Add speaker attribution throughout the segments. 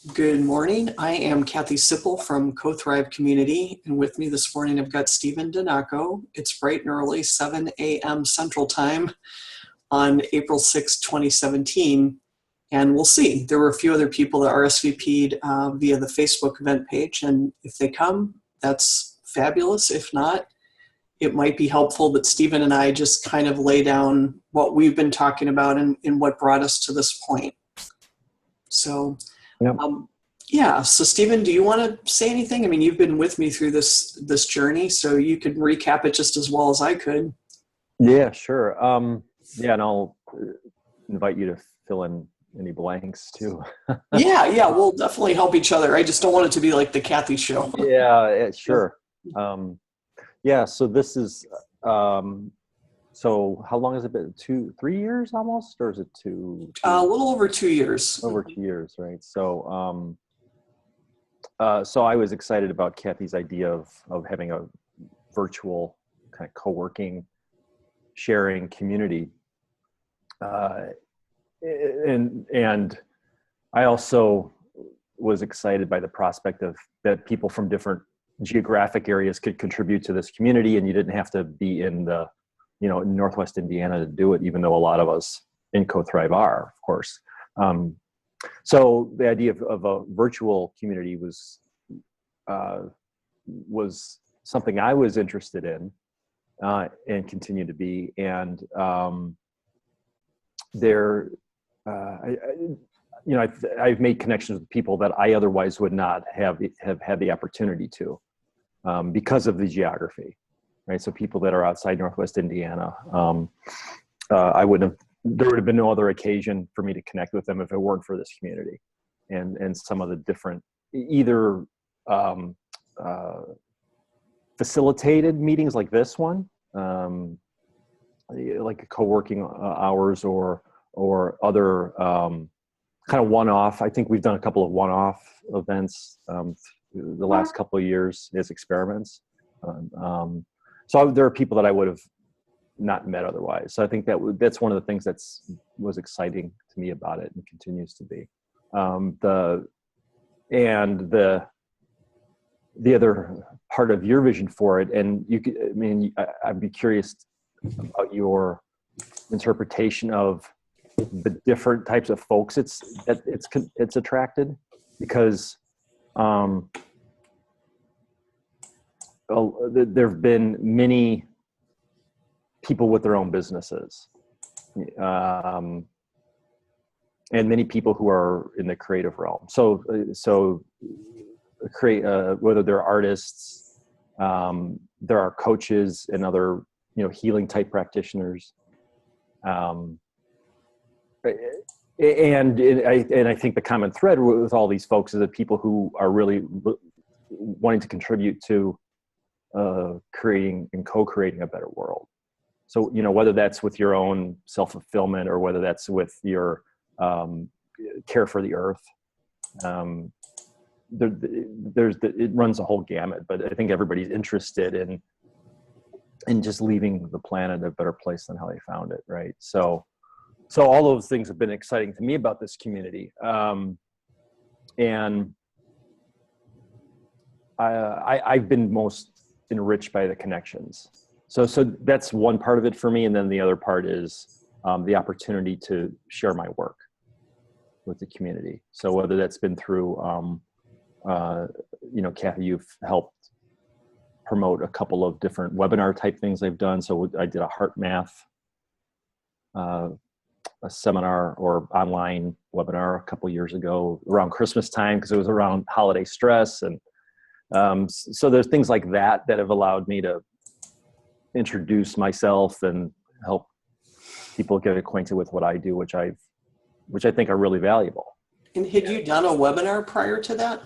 Speaker 1: Good morning. I am Kathy Sipple from CoThrive Community, and with me this morning I've got Stephen Dynako. It's bright and early, 7 a.m. Central Time on April 6, 2017, and we'll see. There were a few other people that RSVP'd via the Facebook event page, and if they come, that's fabulous. If not, it might be helpful that Stephen and I just kind of lay down what we've been talking about and what brought us to this point. So.
Speaker 2: Yep.
Speaker 1: Yeah. So Stephen, do you want to say anything? I mean, you've been with me through this journey, so you could recap it just as well as I could.
Speaker 2: Yeah, sure. Yeah, and I'll invite you to fill in any blanks too.
Speaker 1: Yeah, we'll definitely help each other. I just don't want it to be like the Kathy show.
Speaker 2: Yeah, sure. Yeah, so this is, so how long has it been? 3 years almost, or is it two?
Speaker 1: A little over 2 years.
Speaker 2: Over 2 years, right? So, so I was excited about Kathy's idea of having a virtual kind of co-working, sharing community, and I also was excited by the prospect of that people from different geographic areas could contribute to this community, and you didn't have to be in the Northwest Indiana to do it, even though a lot of us in CoThrive are, of course. So the idea of a virtual community was something I was interested in and continue to be. And I've made connections with people that I otherwise would not have had the opportunity to because of the geography. Right, so people that are outside Northwest Indiana, there would have been no other occasion for me to connect with them if it weren't for this community, and some of the different either facilitated meetings like this one, like co-working hours, or other kind of one-off. I think we've done a couple of one-off events the last couple of years as experiments. So there are people that I would have not met otherwise. So I think that's one of the things was exciting to me about it, and continues to be. The other part of your vision for it, and I'd be curious about your interpretation of the different types of folks it's attracted, because there have been many people with their own businesses, and many people who are in the creative realm. So whether they're artists, there are coaches and other healing type practitioners, and I think the common thread with all these folks is that people who are really wanting to contribute to creating and co-creating a better world. So, whether that's with your own self-fulfillment, or whether that's with your care for the earth, it runs a whole gamut. But I think everybody's interested in just leaving the planet a better place than how they found it, right? So all those things have been exciting to me about this community, and I've been most enriched by the connections. So that's one part of it for me. And then the other part is the opportunity to share my work with the community. So whether that's been through, Kathy, you've helped promote a couple of different webinar type things I've done. So I did a Hearthmath, a seminar or online webinar a couple years ago around Christmas time, because it was around holiday stress. And so there's things like that have allowed me to introduce myself and help people get acquainted with what I do, which I think are really valuable.
Speaker 1: And had you done a webinar prior to that?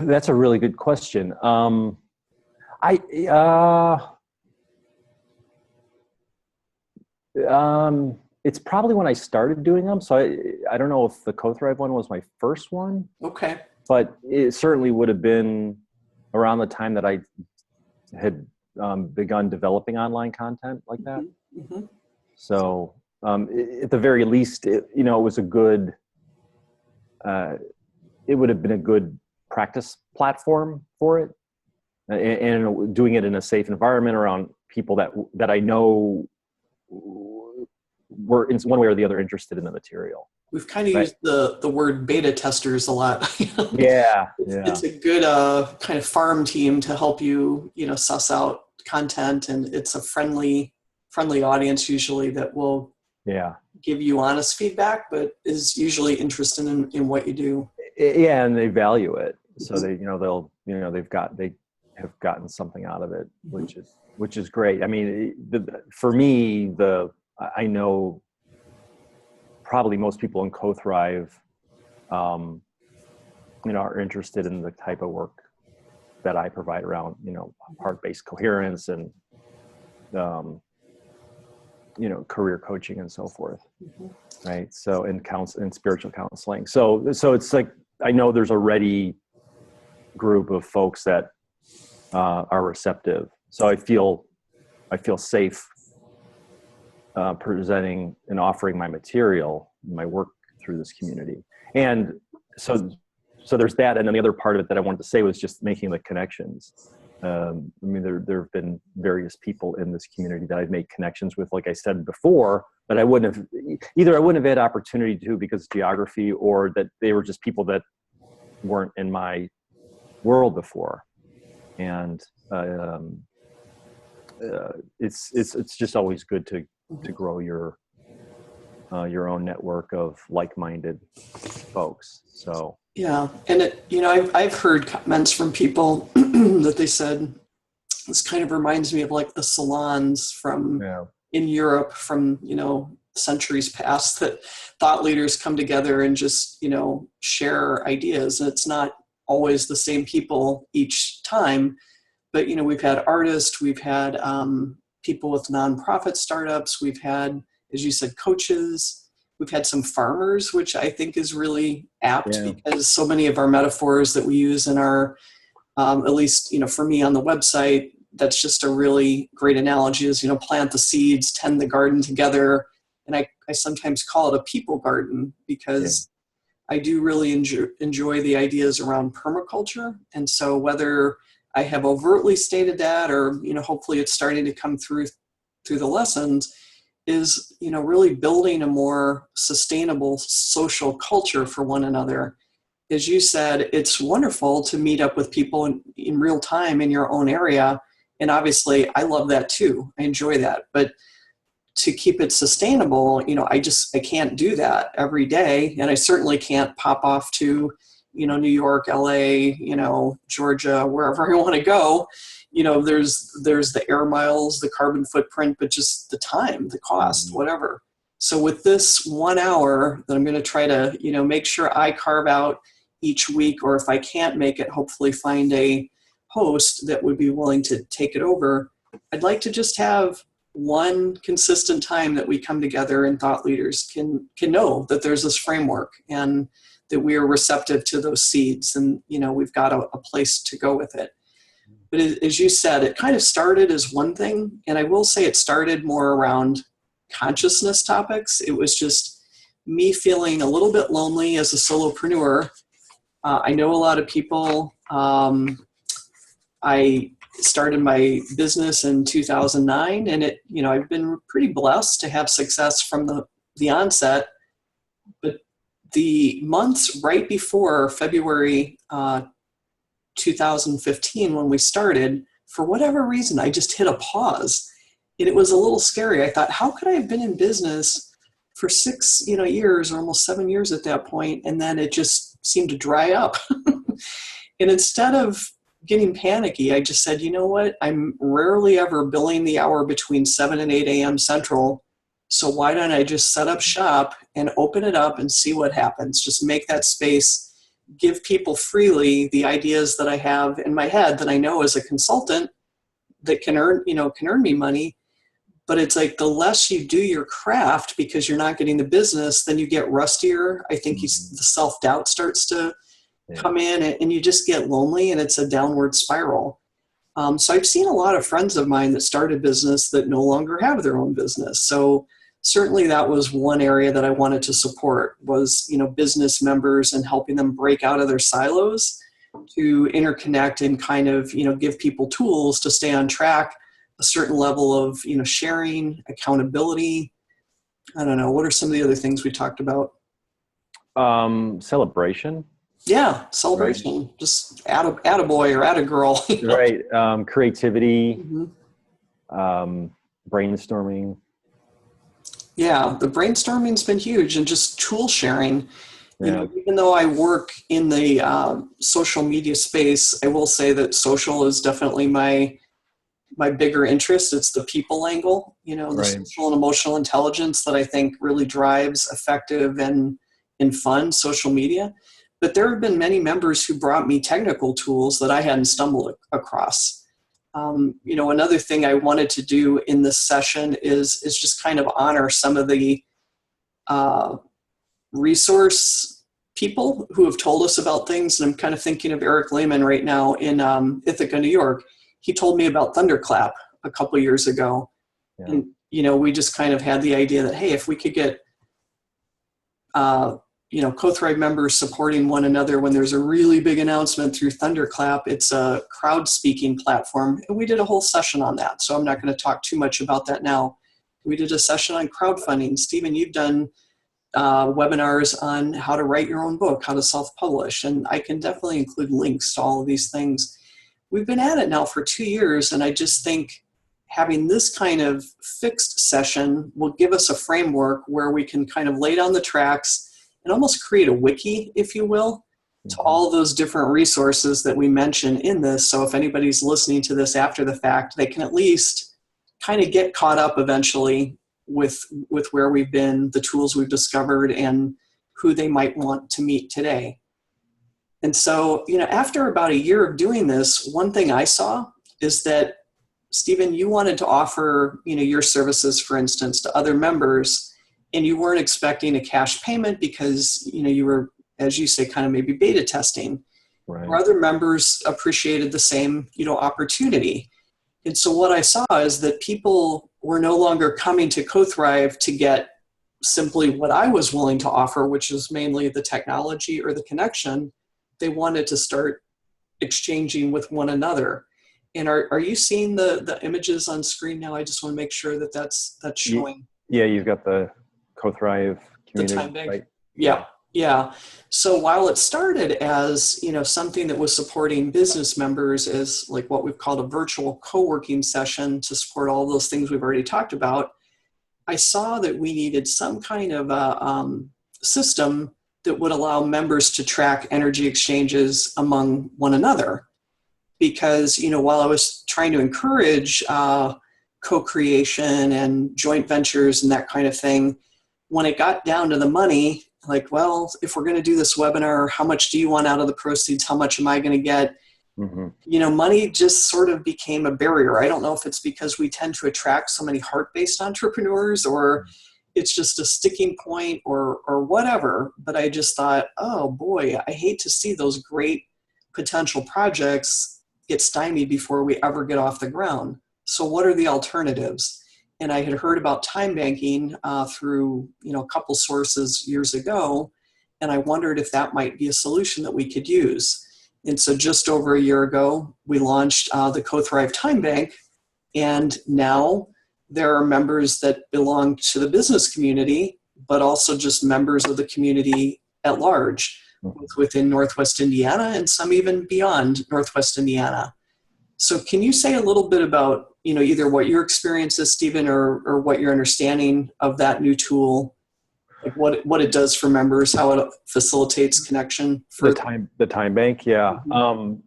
Speaker 2: That's a really good question. It's probably when I started doing them. So I don't know if the CoThrive one was my first one.
Speaker 1: Okay.
Speaker 2: But it certainly would have been around the time that I had begun developing online content like that.
Speaker 1: Mm-hmm.
Speaker 2: So at the very least, it was a good it would have been a good practice platform for it, and doing it in a safe environment around people that I know were in one way or the other interested in the material.
Speaker 1: We've kind of
Speaker 2: Right.
Speaker 1: used the word beta testers a lot.
Speaker 2: Yeah.
Speaker 1: It's a good kind of farm team to help you, suss out content, and it's a friendly audience usually that will give you honest feedback, but is usually interested in what you do.
Speaker 2: Yeah, and they value it, so they they have gotten something out of it, which is great. I mean, for me, I know probably most people in CoThrive, are interested in the type of work that I provide around, heart-based coherence and, career coaching and so forth. Right. So, and spiritual counseling. So it's like, I know there's a ready group of folks that are receptive. So I feel safe presenting and offering my material, my work through this community. And so there's that. And then the other part of it that I wanted to say was just making the connections. I mean, there have been various people in this community that I've made connections with, like I said before, that I wouldn't have had opportunity to because of geography, or that they were just people that weren't in my world before. And it's just always good to grow your own network of like-minded folks. So
Speaker 1: yeah, and I've heard comments from people that they said this kind of reminds me of like the salons from in Europe from centuries past, that thought leaders come together and just share ideas, and it's not always the same people each time, but we've had artists, we've had people with nonprofit startups, we've had, as you said, coaches. We've had some farmers, which I think is really apt because so many of our metaphors that we use in our, at least, for me on the website, that's just a really great analogy is, plant the seeds, tend the garden together. And I sometimes call it a people garden because I do really enjoy the ideas around permaculture. And so whether I have overtly stated that or, hopefully it's starting to come through the lessons, is really building a more sustainable social culture for one another. As you said, it's wonderful to meet up with people in real time in your own area, and obviously I love that too. I enjoy that, but to keep it sustainable, I can't do that every day, and I certainly can't pop off to New York, LA, Georgia, wherever I want to go. There's the air miles, the carbon footprint, but just the time, the cost, whatever. So with this 1 hour that I'm going to try to, make sure I carve out each week, or if I can't make it, hopefully find a host that would be willing to take it over. I'd like to just have one consistent time that we come together and thought leaders can know that there's this framework and that we are receptive to those seeds, and we've got a place to go with it. But as you said, it kind of started as one thing, and I will say it started more around consciousness topics. It was just me feeling a little bit lonely as a solopreneur. I know a lot of people. I started my business in 2009, and I've been pretty blessed to have success from the onset. But the months right before February 2015, when we started, for whatever reason, I just hit a pause, and it was a little scary. I thought, how could I have been in business for 6 years, or almost 7 years at that point, and then it just seemed to dry up? And instead of getting panicky, I just said, you know what? I'm rarely ever billing the hour between 7 and 8 a.m. Central. So why don't I just set up shop and open it up and see what happens? Just make that space, give people freely the ideas that I have in my head that I know as a consultant that can earn me money. But it's like the less you do your craft because you're not getting the business, then you get rustier. I think the self-doubt starts to come in, and you just get lonely, and it's a downward spiral. So I've seen a lot of friends of mine that started business that no longer have their own business. So certainly that was one area that I wanted to support was, business members and helping them break out of their silos to interconnect and kind of, give people tools to stay on track, a certain level of, sharing, accountability. I don't know. What are some of the other things we talked about?
Speaker 2: Celebration.
Speaker 1: Yeah, celebration. Right. Just add a boy or add a girl.
Speaker 2: Right. Creativity,
Speaker 1: mm-hmm.
Speaker 2: Brainstorming.
Speaker 1: Yeah, the brainstorming's been huge, and just tool sharing.
Speaker 2: Yeah.
Speaker 1: Even though I work in the social media space, I will say that social is definitely my bigger interest. It's the people angle, the
Speaker 2: Right.
Speaker 1: social and emotional intelligence that I think really drives effective and fun social media. But there have been many members who brought me technical tools that I hadn't stumbled across. Another thing I wanted to do in this session is just kind of honor some of the resource people who have told us about things. And I'm kind of thinking of Eric Lehman right now in Ithaca, New York. He told me about Thunderclap a couple years ago. Yeah. And, we just kind of had the idea that, hey, if we could get, CoThrive members supporting one another when there's a really big announcement through Thunderclap, it's a Crowdspeaking platform. And we did a whole session on that. So I'm not going to talk too much about that now. We did a session on crowdfunding. Stephen, you've done webinars on how to write your own book, how to self-publish. And I can definitely include links to all of these things. We've been at it now for 2 years. And I just think having this kind of fixed session will give us a framework where we can kind of lay down the tracks and almost create a wiki, if you will, to all those different resources that we mention in this. So if anybody's listening to this after the fact, they can at least kind of get caught up eventually with where we've been, the tools we've discovered, and who they might want to meet today. And so, after about a year of doing this, one thing I saw is that, Stephen, you wanted to offer, your services, for instance, to other members, and you weren't expecting a cash payment because, you were, as you say, kind of maybe beta testing.
Speaker 2: Right.
Speaker 1: Or other members appreciated the same, opportunity. And so what I saw is that people were no longer coming to CoThrive to get simply what I was willing to offer, which is mainly the technology or the connection. They wanted to start exchanging with one another. And are you seeing the images on screen now? I just want to make sure that that's showing.
Speaker 2: Yeah, you've got the CoThrive community.
Speaker 1: The Timebank.
Speaker 2: Right?
Speaker 1: Yeah. So while it started as, something that was supporting business members as like what we've called a virtual co-working session to support all those things we've already talked about, I saw that we needed some kind of a system that would allow members to track energy exchanges among one another. Because, while I was trying to encourage co-creation and joint ventures and that kind of thing, when it got down to the money, like, well, if we're going to do this webinar, how much do you want out of the proceeds? How much am I going to get? Mm-hmm. Money just sort of became a barrier. I don't know if it's because we tend to attract so many heart-based entrepreneurs, or it's just a sticking point, or whatever. But I just thought, oh boy, I hate to see those great potential projects get stymied before we ever get off the ground. So what are the alternatives? And I had heard about Timebanking through, a couple sources years ago, and I wondered if that might be a solution that we could use. And so just over a year ago, we launched the CoThrive Timebank, and now there are members that belong to the business community, but also just members of the community at large, within Northwest Indiana and some even beyond Northwest Indiana. So can you say a little bit about, either what your experience is, Stephen, or what your understanding of that new tool, like what it does for members, how it facilitates connection? For
Speaker 2: the Timebank, yeah. Mm-hmm.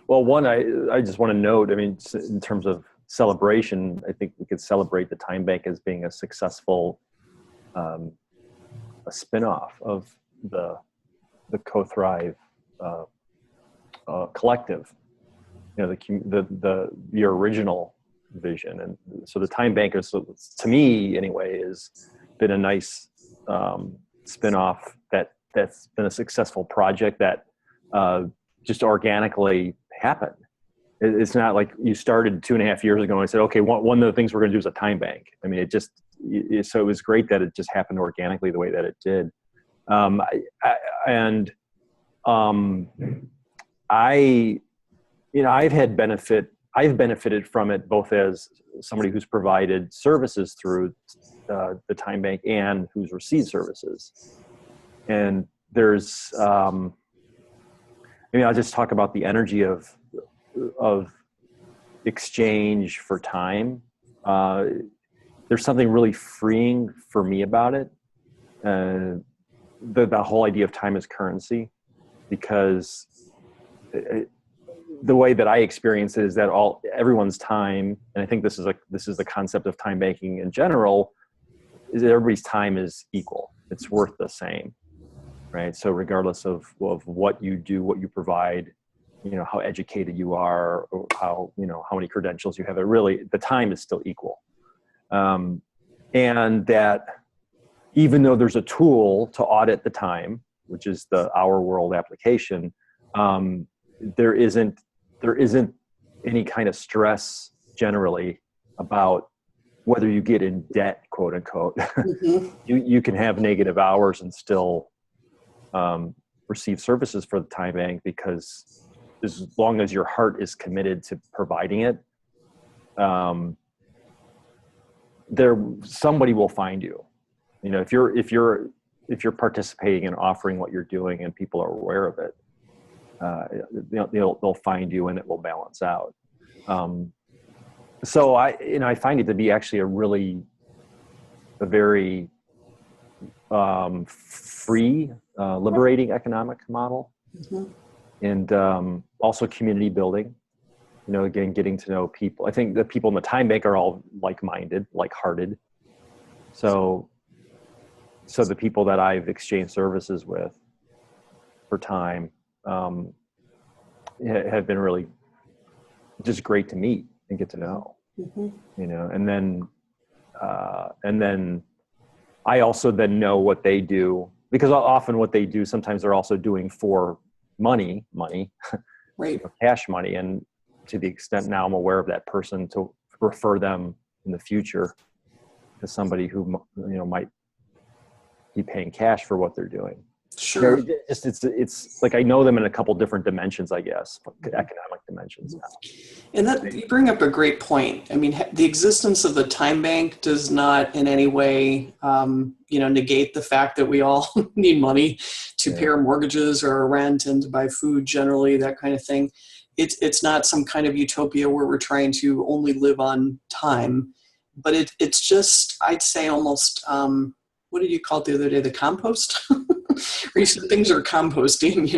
Speaker 2: Well, one, I just want to note, in terms of celebration, I think we could celebrate the Timebank as being a successful a spin-off of the CoThrive collective. The original vision. And so the Timebank is, to me anyway, has been a nice spin-off that's been a successful project that just organically happened. It's not like you started 2.5 years ago and said, okay, one of the things we're going to do is a Timebank. It just so it was great that it just happened organically the way that it did. I've benefited from it both as somebody who's provided services through the Timebank and who's received services. And there's, I'll just talk about the energy of exchange for time. There's something really freeing for me about it. The whole idea of time as currency, because the way that I experience it is that everyone's time, and I think this is the concept of time banking in general, is that everybody's time is equal. It's worth the same, right? So regardless of what you do, what you provide, how educated you are, or how many credentials you have, the time is still equal. And that even though there's a tool to audit the time, which is the Our World application, there isn't any kind of stress generally about whether you get in debt, quote unquote. Mm-hmm. You can have negative hours and still receive services for the time bank, because as long as your heart is committed to providing it, somebody will find you. If you're participating and offering what you're doing and people are aware of it, they'll find you and it will balance out. So I find it to be actually a very free, liberating economic model. Mm-hmm. And also community building, again, getting to know people. I think the people in the time bank are all like-minded, like-hearted. So the people that I've exchanged services with for time have been really just great to meet and get to know. Mm-hmm. And then I also then know what they do, because often what they do, sometimes they're also doing for money, right? Cash money. And to the extent now I'm aware of that person, to refer them in the future to somebody who might be paying cash for what they're doing.
Speaker 1: Sure.
Speaker 2: It's like I know them in a couple different dimensions, I guess, economic dimensions now.
Speaker 1: And that you bring up a great point. I mean, the existence of the time bank does not in any way, negate the fact that we all need money to pay our mortgages or our rent and to buy food generally, that kind of thing. It's not some kind of utopia where we're trying to only live on time, but it's just, I'd say almost, what did you call it the other day? The compost? Where you said things are composting,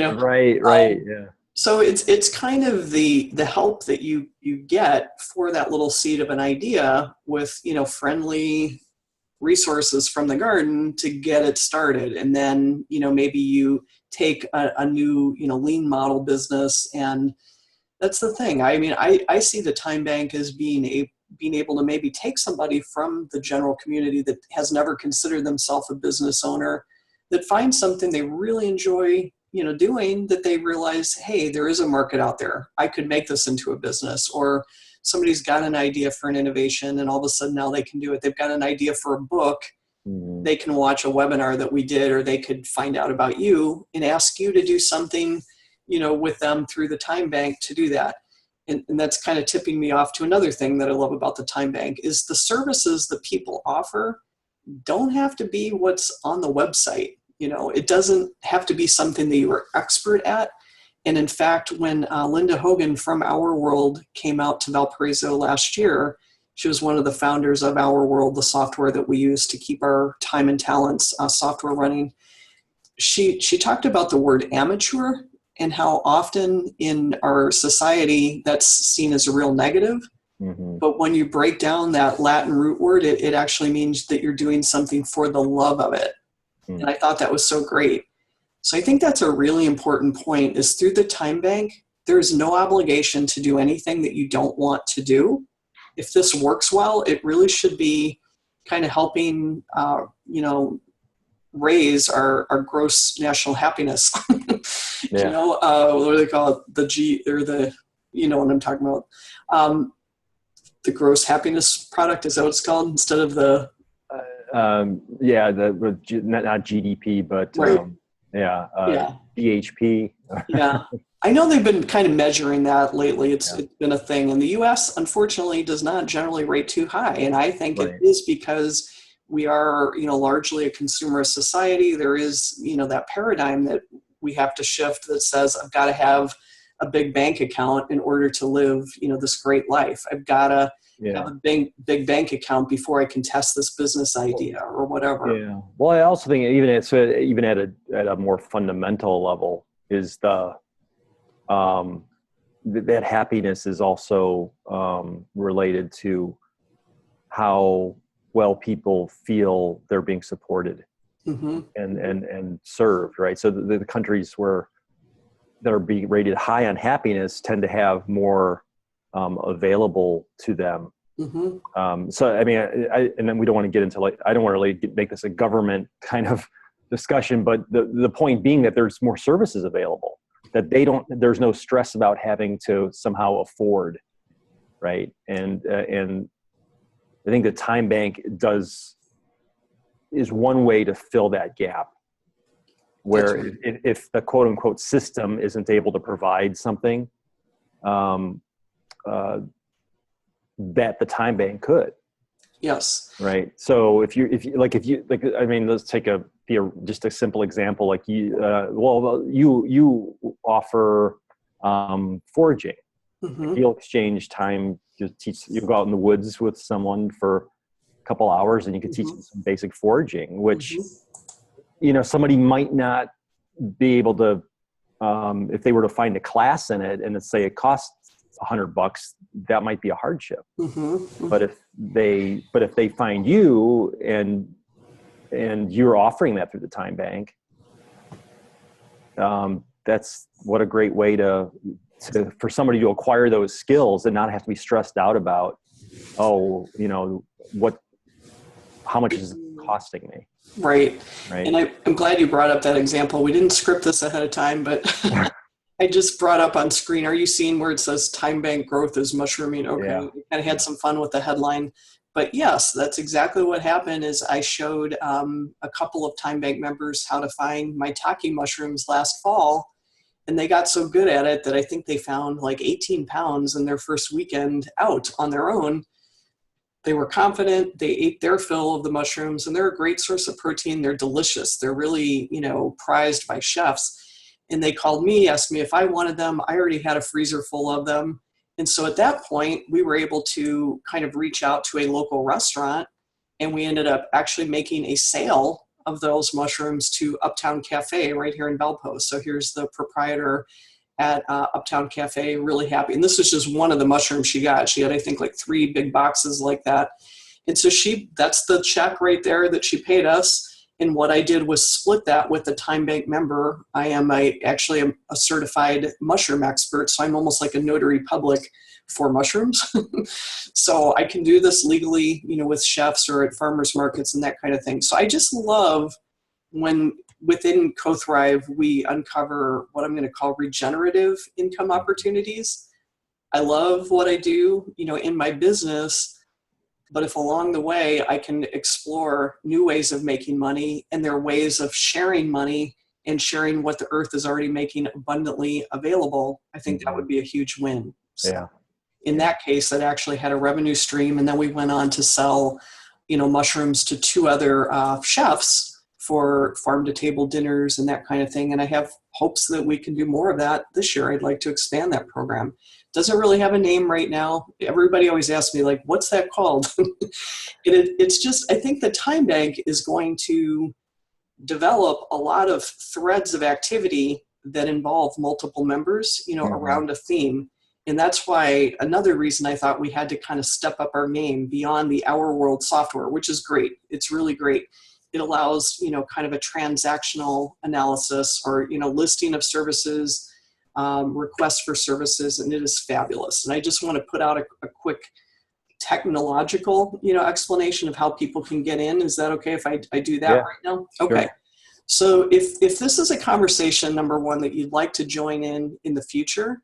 Speaker 2: Right, yeah.
Speaker 1: So it's kind of the help that you get for that little seed of an idea with, friendly resources from the garden to get it started. And then, maybe you take a new, lean model business. And that's the thing. I mean, I see the time bank as being able to maybe take somebody from the general community that has never considered themselves a business owner, that finds something they really enjoy, doing, that they realize, hey, there is a market out there. I could make this into a business. Or somebody's got an idea for an innovation and all of a sudden now they can do it. They've got an idea for a book. Mm-hmm. They can watch a webinar that we did, or they could find out about you and ask you to do something, with them through the time bank to do that. And that's kind of tipping me off to another thing that I love about the time bank is the services that people offer don't have to be what's on the website. It doesn't have to be something that you are expert at. And in fact, when Linda Hogan from Our World came out to Valparaiso last year, she was one of the founders of Our World, the software that we use to keep our time and talents software running. She talked about the word amateur and how often in our society that's seen as a real negative. Mm-hmm. But when you break down that Latin root word, it actually means that you're doing something for the love of it. Mm-hmm. And I thought that was so great. So I think that's a really important point, is through the time bank, there's no obligation to do anything that you don't want to do. If this works well, it really should be kind of helping, raise our gross national happiness. Yeah. What do they call it? The G, or the, what I'm talking about. The gross happiness product, is that what it's called? Instead of the
Speaker 2: Yeah, not GDP, but
Speaker 1: Right. Yeah.
Speaker 2: DHP.
Speaker 1: Yeah. I know they've been kind of measuring that lately. It's
Speaker 2: Yeah.
Speaker 1: been a thing. And the US, unfortunately, does not generally rate too high. And I think it
Speaker 2: Right.
Speaker 1: is because we are, largely a consumerist society. There is, that paradigm that we have to shift that says, I've got to have a big bank account in order to live, this great life. I've got to have a big bank account before I can test this business idea or whatever.
Speaker 2: Yeah. Well, I also think even at a more fundamental level is that happiness is also related to how well people feel they're being supported
Speaker 1: Mm-hmm.
Speaker 2: and served, right? So the countries that are being rated high on happiness tend to have more available to them.
Speaker 1: Mm-hmm.
Speaker 2: So, I mean, and then we don't want to get into I don't want to really make this a government kind of discussion, but the point being that there's more services available, that there's no stress about having to somehow afford, right? And I think the Timebank is one way to fill that gap, where
Speaker 1: Right.
Speaker 2: if the quote unquote system isn't able to provide something, that the Timebank could.
Speaker 1: Yes.
Speaker 2: Right. So if you I mean, let's take just a simple example. Like you offer foraging.
Speaker 1: Mm-hmm.
Speaker 2: You'll exchange time to you go out in the woods with someone for a couple hours and you can teach them some basic foraging, which, somebody might not be able to, if they were to find a class in it and let's say it costs $100, that might be a hardship.
Speaker 1: Mm-hmm.
Speaker 2: But if they find you and you're offering that through the Timebank, that's what a great way for somebody to acquire those skills and not have to be stressed out about, how much is it costing me?
Speaker 1: Right. And I'm glad you brought up that example. We didn't script this ahead of time, but I just brought up on screen. Are you seeing where it says Timebank growth is mushrooming? Okay.
Speaker 2: Yeah.
Speaker 1: I kind of had some fun with the headline, but yes, that's exactly what happened. Is I showed a couple of Timebank members how to find maitake mushrooms last fall. And they got so good at it that I think they found like 18 pounds in their first weekend out on their own. They were confident. They ate their fill of the mushrooms, and they're a great source of protein. They're delicious. They're really, prized by chefs. And they called me, asked me if I wanted them. I already had a freezer full of them. And so at that point, we were able to kind of reach out to a local restaurant, and we ended up actually making a sale of those mushrooms to Uptown Cafe right here in Bellpost. So here's the proprietor at Uptown Cafe, really happy. And this is just one of the mushrooms she got. She had, I think, like 3 big boxes like that. And so that's the check right there that she paid us. And what I did was split that with the Timebank member. I am actually a certified mushroom expert, so I'm almost like a notary public for mushrooms. So I can do this legally, with chefs or at farmers markets and that kind of thing. So I just love when within CoThrive, we uncover what I'm going to call regenerative income opportunities. I love what I do, in my business. But if along the way I can explore new ways of making money, and there are ways of sharing money and sharing what the earth is already making abundantly available, I think that would be a huge win. So in that case, that actually had a revenue stream. And then we went on to sell, mushrooms to 2 other chefs for farm to table dinners and that kind of thing. And I have hopes that we can do more of that this year. I'd like to expand that program. Doesn't really have a name right now. Everybody always asks me, like, what's that called? It's just, I think the Timebank is going to develop a lot of threads of activity that involve multiple members, around a theme. And that's why another reason I thought we had to kind of step up our game beyond the Our World software, which is great. It's really great. It allows, kind of a transactional analysis or, listing of services, requests for services, and it is fabulous. And I just want to put out a quick technological, explanation of how people can get in. Is that okay if I do that right now? Okay. Sure. So if this is a conversation, number one, that you'd like to join in the future,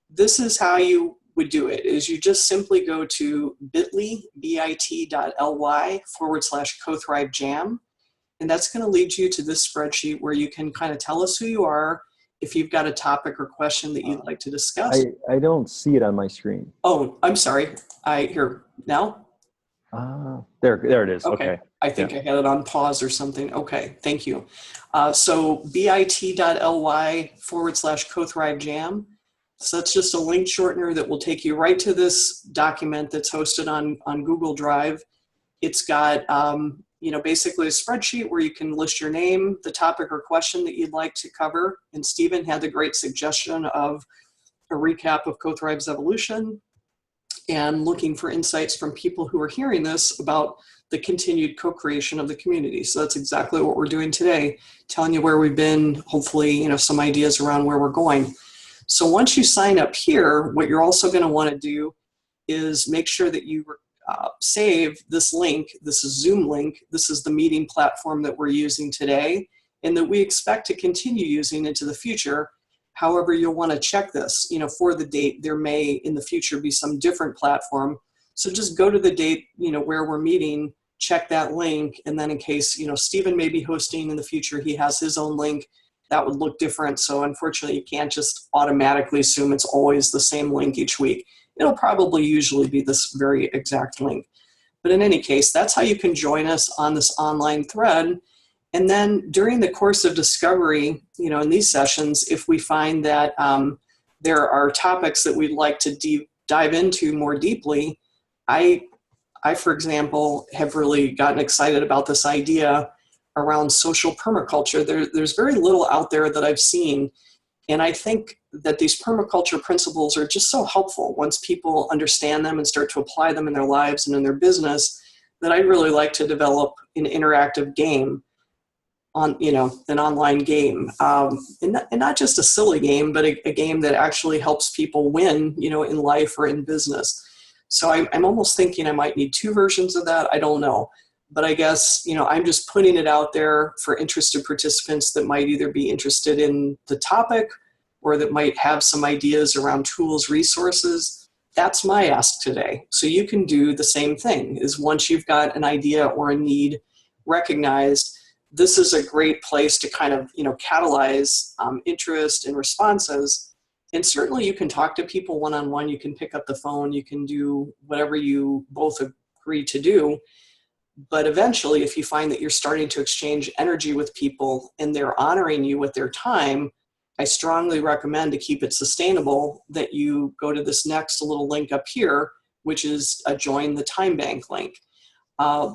Speaker 1: this is how you would do it is you just simply go to bit.ly/CoThrive Jam. And that's going to lead you to this spreadsheet where you can kind of tell us who you are, if you've got a topic or question that you'd like to discuss.
Speaker 2: I don't see it on my screen.
Speaker 1: Oh, I'm sorry. Here now.
Speaker 2: There it is. Okay.
Speaker 1: I think I had it on pause or something. Okay, thank you. So bit.ly/CoThrive Jam. So that's just a link shortener that will take you right to this document that's hosted on Google Drive. It's got basically a spreadsheet where you can list your name, the topic or question that you'd like to cover. And Stephen had the great suggestion of a recap of CoThrive's evolution and looking for insights from people who are hearing this about the continued co-creation of the community. So that's exactly what we're doing today, telling you where we've been, hopefully, some ideas around where we're going. So once you sign up here, what you're also going to want to do is make sure that you save this link. This is Zoom link. This is the meeting platform that we're using today and that we expect to continue using into the future. However, you'll want to check this, for the date. There may in the future be some different platform. So just go to the date, where we're meeting, check that link. And then in case, Stephen may be hosting in the future, he has his own link that would look different. So unfortunately, you can't just automatically assume it's always the same link each week. It'll probably usually be this very exact link. But in any case, that's how you can join us on this online thread. And then during the course of discovery, in these sessions, if we find that there are topics that we'd like to dive into more deeply, I, for example, have really gotten excited about this idea around social permaculture. There's very little out there that I've seen. And I think that these permaculture principles are just so helpful once people understand them and start to apply them in their lives and in their business, that I'd really like to develop an interactive game on, an online game. And not just a silly game, but a game that actually helps people win, in life or in business. So I'm almost thinking I might need 2 versions of that. I don't know. But I guess, I'm just putting it out there for interested participants that might either be interested in the topic or that might have some ideas around tools, resources. That's my ask today. So you can do the same thing, is once you've got an idea or a need recognized, this is a great place to kind of, catalyze interest and responses. And certainly you can talk to people one-on-one. You can pick up the phone. You can do whatever you both agree to do. But eventually, if you find that you're starting to exchange energy with people and they're honoring you with their time, I strongly recommend, to keep it sustainable, that you go to this next little link up here, which is a join the Timebank link.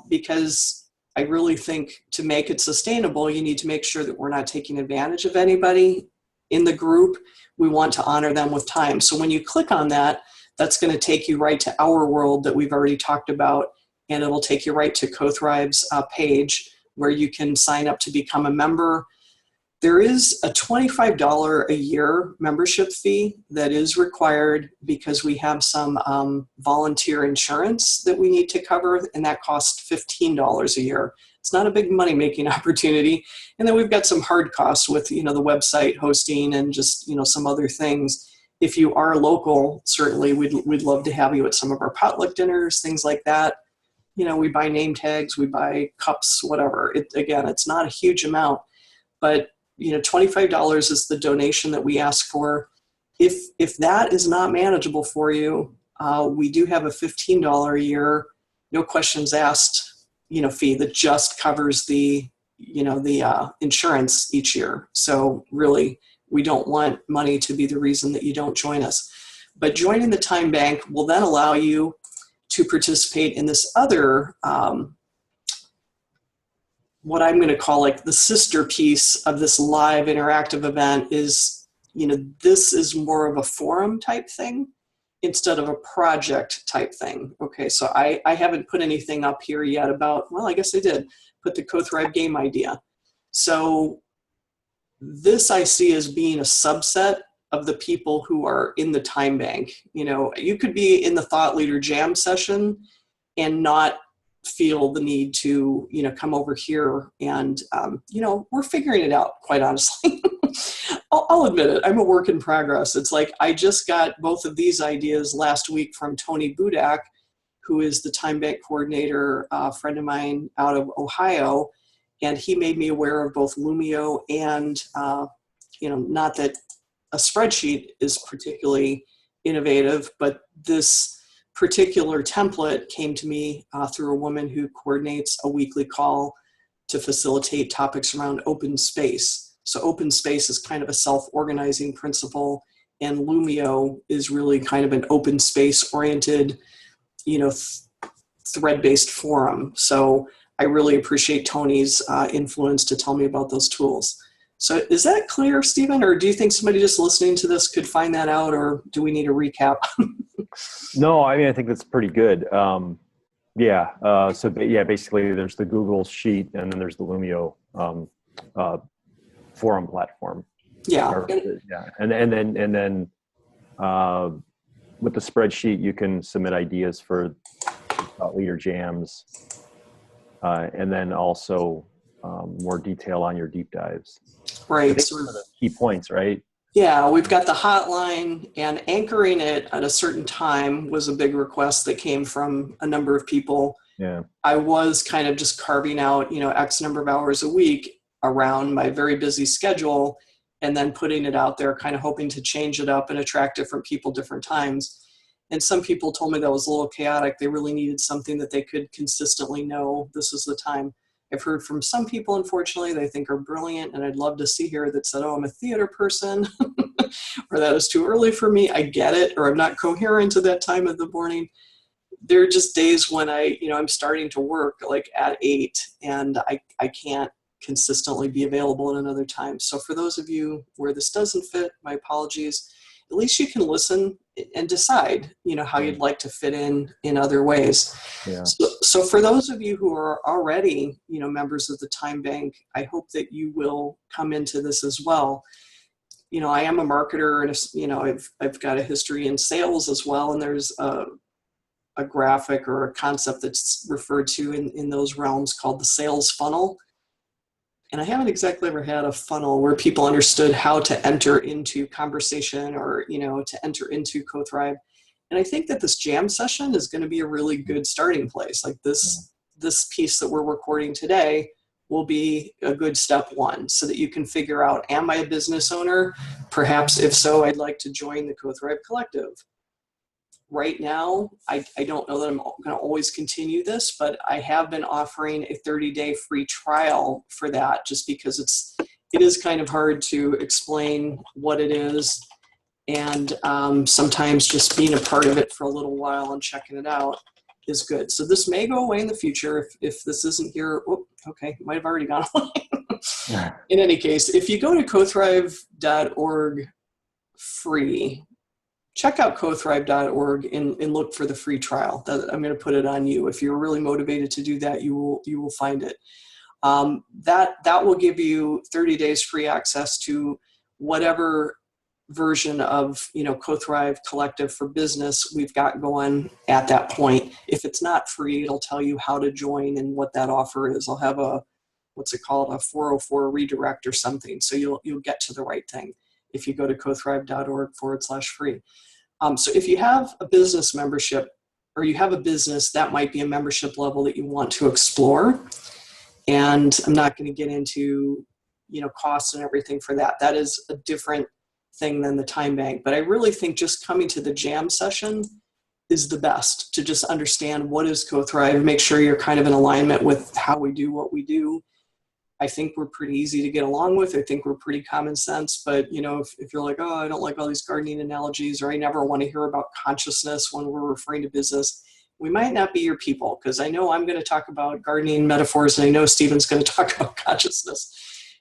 Speaker 1: Because I really think to make it sustainable, you need to make sure that we're not taking advantage of anybody in the group. We want to honor them with time. So when you click on that, that's going to take you right to our world that we've already talked about. And it'll take you right to CoThrive's page where you can sign up to become a member. There is a $25 a year membership fee that is required because we have some volunteer insurance that we need to cover, and that costs $15 a year. It's not a big money-making opportunity. And then we've got some hard costs with, the website hosting and just, some other things. If you are local, certainly we'd love to have you at some of our potluck dinners, things like that. We buy name tags, we buy cups, whatever. Again, it's not a huge amount, but $25 is the donation that we ask for. If that is not manageable for you, we do have a $15 a year, no questions asked, fee that just covers the insurance each year. So really, we don't want money to be the reason that you don't join us. But joining the Timebank will then allow you to participate in this other, what I'm going to call like the sister piece of this live interactive event is, this is more of a forum type thing instead of a project type thing. Okay, so I haven't put anything up here yet about, well, I guess I did put the CoThrive game idea. So this I see as being a subset of the people who are in the Timebank. You could be in the Thought Leader Jam session and not feel the need to, come over here and, we're figuring it out, quite honestly. I'll admit it. I'm a work in progress. It's like I just got both of these ideas last week from Tony Budak, who is the Timebank coordinator, a friend of mine out of Ohio. And he made me aware of both Loomio and, not that a spreadsheet is particularly innovative, but this particular template came to me through a woman who coordinates a weekly call to facilitate topics around open space. So open space is kind of a self-organizing principle, and Loomio is really kind of an open space oriented, thread-based forum. So I really appreciate Tony's influence to tell me about those tools. So is that clear, Stephen, or do you think somebody just listening to this could find that out, or do we need a recap?
Speaker 2: No, I mean, I think that's pretty good. Basically there's the Google Sheet, and then there's the Loomio forum platform.
Speaker 1: Yeah.
Speaker 2: And then with the spreadsheet, you can submit ideas for thought leader jams, and then also more detail on your deep dives.
Speaker 1: Right.
Speaker 2: So one of the key points, right?
Speaker 1: Yeah, we've got the hotline, and anchoring it at a certain time was a big request that came from a number of people.
Speaker 2: Yeah.
Speaker 1: I was kind of just carving out, X number of hours a week around my very busy schedule, and then putting it out there, kind of hoping to change it up and attract different people different times. And some people told me that was a little chaotic. They really needed something that they could consistently know this is the time. I've heard from some people, unfortunately, they think are brilliant, and I'd love to see here that said, oh, I'm a theater person, or that is too early for me. I get it, or I'm not coherent at that time of the morning. There are just days when I'm starting to work like at 8, and I can't consistently be available at another time. So for those of you where this doesn't fit, my apologies. At least you can listen and decide, how you'd like to fit in other ways.
Speaker 2: Yeah.
Speaker 1: So for those of you who are already, members of the Timebank, I hope that you will come into this as well. I am a marketer, and I've got a history in sales as well. And there's a graphic or a concept that's referred to in those realms called the sales funnel. And I haven't exactly ever had a funnel where people understood how to enter into conversation or, to enter into CoThrive. And I think that this jam session is going to be a really good starting place. Like this piece that we're recording today will be a good step one, so that you can figure out, am I a business owner? Perhaps if so, I'd like to join the CoThrive Collective. Right now, I don't know that I'm going to always continue this, but I have been offering a 30-day free trial for that, just because it is kind of hard to explain what it is. And sometimes just being a part of it for a little while and checking it out is good. So this may go away in the future if this isn't here. Oh, okay, might have already gone away. In any case, if you go to cothrive.org free, check out cothrive.org and look for the free trial. I'm going to put it on you. If you're really motivated to do that, you will find it. That will give you 30 days free access to whatever version of CoThrive Collective for Business we've got going at that point. If it's not free, it'll tell you how to join and what that offer is. I'll have a 404 redirect or something, so you'll get to the right thing if you go to cothrive.org/free. So if you have a business membership, or you have a business, that might be a membership level that you want to explore. And I'm not going to get into, costs and everything for that. That is a different thing than the Timebank. But I really think just coming to the jam session is the best, to just understand what is CoThrive, make sure you're kind of in alignment with how we do what we do. I think we're pretty easy to get along with. I think we're pretty common sense. But, if you're like, oh, I don't like all these gardening analogies, or I never want to hear about consciousness when we're referring to business, we might not be your people, because I know I'm going to talk about gardening metaphors, and I know Stephen's going to talk about consciousness,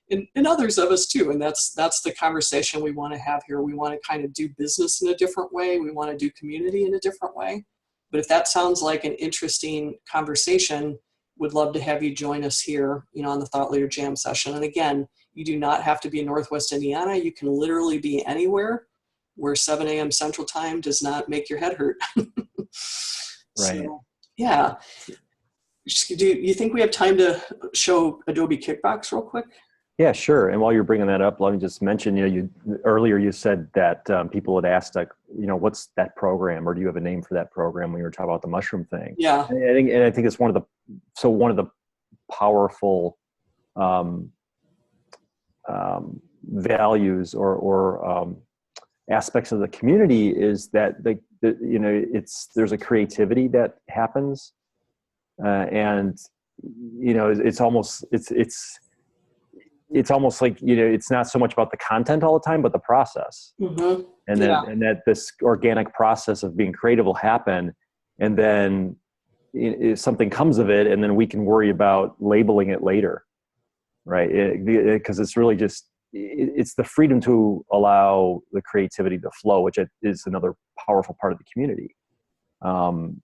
Speaker 1: and others of us too. And that's the conversation we want to have here. We want to kind of do business in a different way. We want to do community in a different way. But if that sounds like an interesting conversation, would love to have you join us here, on the Thought Leader Jam session. And again, you do not have to be in Northwest Indiana. You can literally be anywhere where 7 a.m. Central Time does not make your head hurt.
Speaker 2: Right.
Speaker 1: So, yeah. Do you think we have time to show Adobe Kickbox real quick?
Speaker 2: Yeah, sure. And while you're bringing that up, let me just mention, earlier you said that people had asked, like, what's that program, or do you have a name for that program when you were talking about the mushroom thing?
Speaker 1: Yeah.
Speaker 2: And I think it's one of the powerful values or aspects of the community is that there's a creativity that happens, and it's almost like, it's not so much about the content all the time, but the process.
Speaker 1: Mm-hmm.
Speaker 2: And then, and that this organic process of being creative will happen. And then if something comes of it, and then we can worry about labeling it later. Right. Because it's really just, it's the freedom to allow the creativity to flow, which is another powerful part of the community. And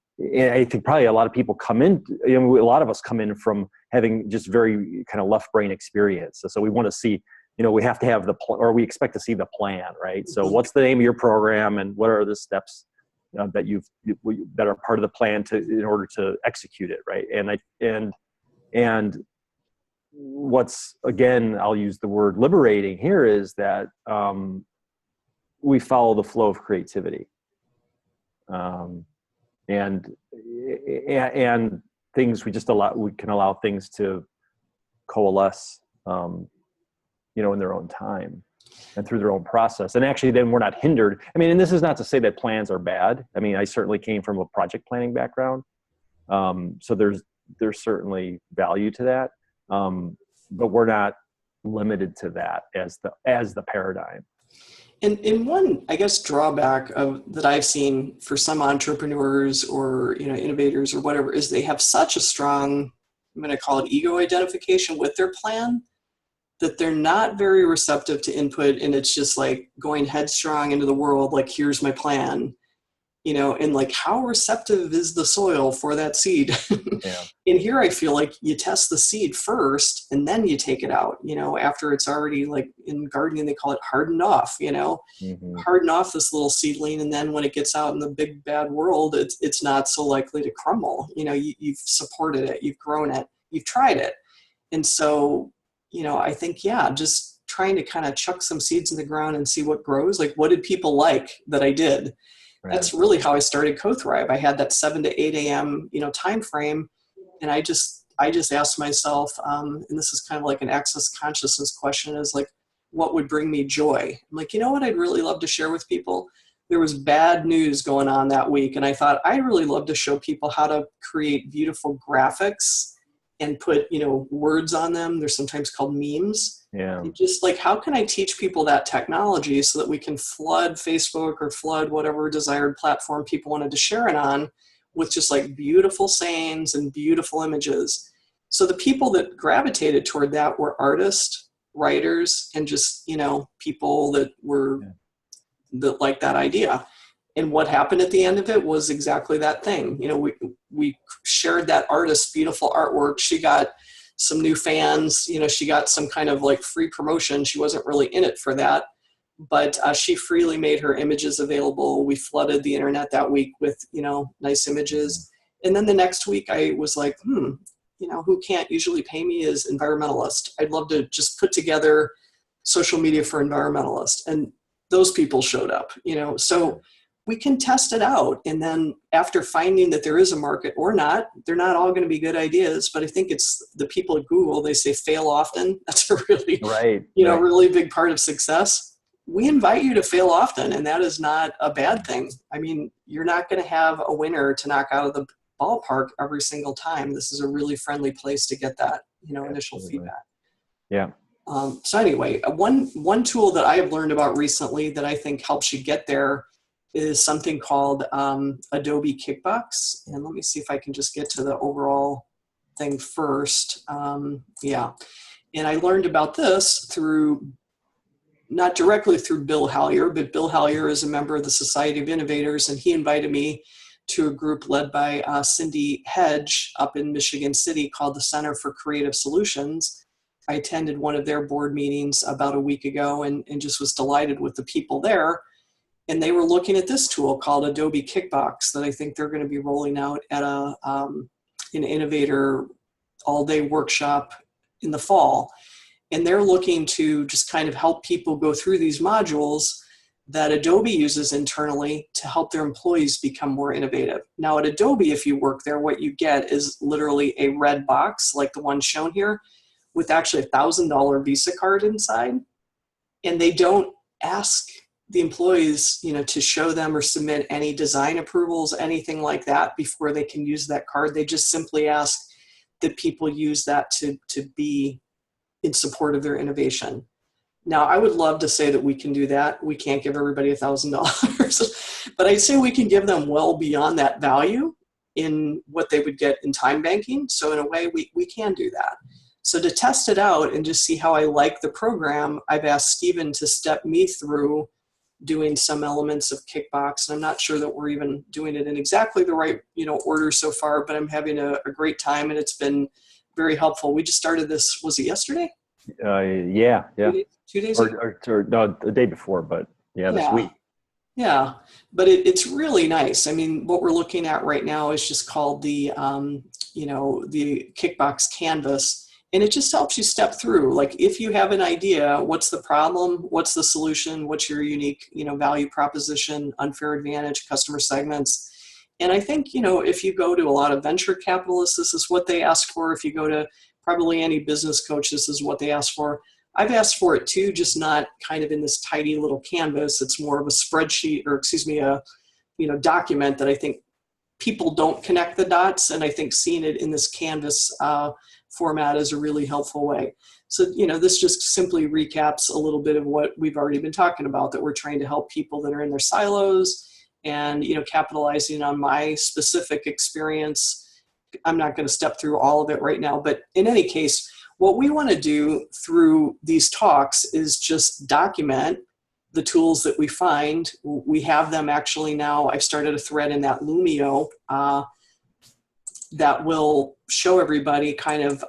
Speaker 2: I think probably a lot of people come in, a lot of us come in from having just very kind of left brain experience. So we want to see, we have to have or we expect to see the plan, right? So what's the name of your program, and what are the steps that that are part of the plan in order to execute it, right? And what's, again, I'll use the word liberating here, is that we follow the flow of creativity. And things we can allow things to coalesce, in their own time and through their own process. And actually then we're not hindered. And this is not to say that plans are bad. I certainly came from a project planning background. So there's certainly value to that. But we're not limited to that as the paradigm.
Speaker 1: And one, I guess, drawback that I've seen for some entrepreneurs or, innovators or whatever, is they have such a strong, I'm going to call it ego identification with their plan, that they're not very receptive to input. And it's just like going headstrong into the world, like, here's my plan, and like, how receptive is the soil for that seed?
Speaker 2: Yeah.
Speaker 1: And here I feel like you test the seed first and then you take it out, after it's already, like in gardening, they call it hardened off,
Speaker 2: Mm-hmm.
Speaker 1: harden off this little seedling. And then when it gets out in the big bad world, it's not so likely to crumble. You've supported it, you've grown it, you've tried it. And so, I think, just trying to kind of chuck some seeds in the ground and see what grows. Like, what did people like that I did? Right. That's really how I started CoThrive. I had that 7 to 8 a.m., time frame. And I just asked myself, and this is kind of like an access consciousness question, is like, what would bring me joy? I'm like, what I'd really love to share with people? There was bad news going on that week. And I thought, I'd really love to show people how to create beautiful graphics and put, words on them. They're sometimes called memes.
Speaker 2: Yeah.
Speaker 1: And just like, how can I teach people that technology so that we can flood Facebook or flood whatever desired platform people wanted to share it on with just like beautiful sayings and beautiful images. So the people that gravitated toward that were artists, writers, and just, people that were that liked that idea. And what happened at the end of it was exactly that thing. We shared that artist's beautiful artwork. She got some new fans, she got some kind of like free promotion. She wasn't really in it for that, but she freely made her images available. We flooded the internet that week with, nice images. And then the next week I was like, who can't usually pay me is Environmentalist. I'd love to just put together social media for Environmentalists. And those people showed up, so we can test it out. And then after finding that there is a market or not, they're not all going to be good ideas, but I think it's the people at Google, they say fail often. That's a really, really big part of success. We invite you to fail often, and that is not a bad thing. You're not going to have a winner to knock out of the ballpark every single time. This is a really friendly place to get that, initial feedback.
Speaker 2: Yeah.
Speaker 1: So anyway, one tool that I have learned about recently that I think helps you get there is something called Adobe Kickbox. And let me see if I can just get to the overall thing first. And I learned about this through, not directly through Bill Halliar, but Bill Halliar is a member of the Society of Innovators, and he invited me to a group led by Cindy Hedge up in Michigan City called the Center for Creative Solutions. I attended one of their board meetings about a week ago and just was delighted with the people there. And they were looking at this tool called Adobe Kickbox that I think they're going to be rolling out at an Innovator all-day workshop in the fall. And they're looking to just kind of help people go through these modules that Adobe uses internally to help their employees become more innovative. Now at Adobe, if you work there, what you get is literally a red box like the one shown here with actually a $1,000 Visa card inside. And they don't ask the employees, to show them or submit any design approvals, anything like that before they can use that card. They just simply ask that people use that to be in support of their innovation. Now, I would love to say that we can do that. We can't give everybody $1,000, but I'd say we can give them well beyond that value in what they would get in time banking. So in a way, we can do that. So to test it out and just see how I like the program, I've asked Stephen to step me through doing some elements of Kickbox. And I'm not sure that we're even doing it in exactly the right, order so far, but I'm having a great time and it's been very helpful. We just started this, was it yesterday?
Speaker 2: Yeah.
Speaker 1: 2 days ago?
Speaker 2: Or no, the day before, but this week.
Speaker 1: Yeah, but it's really nice. I mean, what we're looking at right now is just called the, the Kickbox Canvas, and it just helps you step through. Like if you have an idea, what's the problem? What's the solution? What's your unique, value proposition, unfair advantage, customer segments? And I think, if you go to a lot of venture capitalists, this is what they ask for. If you go to probably any business coach, this is what they ask for. I've asked for it too, just not kind of in this tidy little canvas. It's more of a spreadsheet or a document that I think people don't connect the dots. And I think seeing it in this canvas format is a really helpful way. So, this just simply recaps a little bit of what we've already been talking about, that we're trying to help people that are in their silos and, capitalizing on my specific experience. I'm not going to step through all of it right now, but in any case, what we want to do through these talks is just document the tools that we find. We have them actually now. I've started a thread in that Loomio that will show everybody kind of